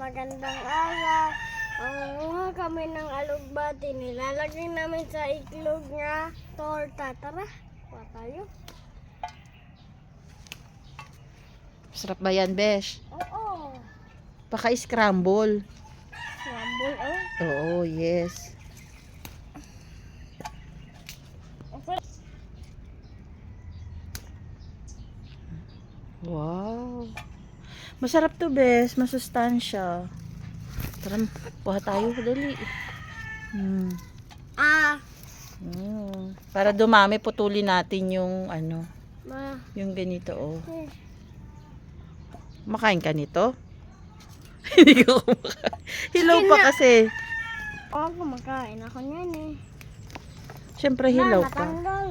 magandang araw. Mangunguha kami ng alugbati. Nilalagay namin sa itlog nga torta. Tara, kuha tayo. Sarap ba yan, Besh? Oo. Paka-scramble. Scramble, oh. Oo, yes. Okay. Wow. Masarap to, Besh. Masustansya. Tara, kuha tayo. Dali. Para dumami, putulin natin yung ano, yung ganito, oh. Makain ka nito? Hindi ko kumakain. Hilaw pa kasi. Oo, kumakain ako niyan eh. Siyempre hilaw pa. Natanggal.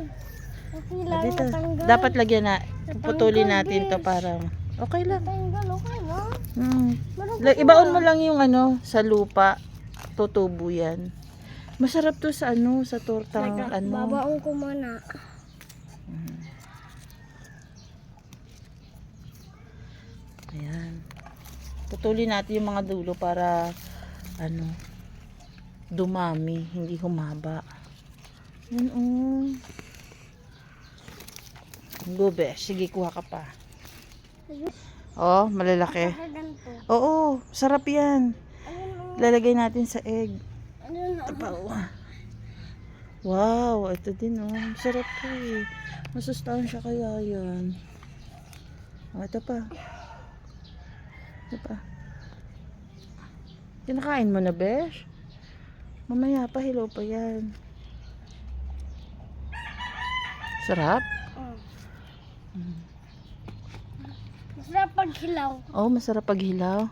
Okay lang, Dito. natanggal. Dapat lagyan na, putulin Natanggal, natin to Besh. para, okay lang. Natanggal, okay lang. Meron pa Ibaon ba? mo lang yung ano, sa lupa. Tutubo yan. Masarap to sa ano, sa tortang Teka, ano. babaong ko muna. Ayan. Putulin natin yung mga dulo para ano, dumami, hindi humaba. Yan, oh. Go, Besh. Sige, kuha ka pa. Oh, malalaki. Saka ganito. Oo, sarap yan. Ayun, oh. Lalagay natin sa egg. Ayun, oh. Ito pa, oh. Wow, ito din, oh. Sarap to eh. Masustansya kaya yan. Oh, ito pa. Ito pa. Kinakain mo na, Besh? Mamaya pa, hilaw pa yan. Sarap? Masarap pag hilaw. Oh, masarap pag hilaw.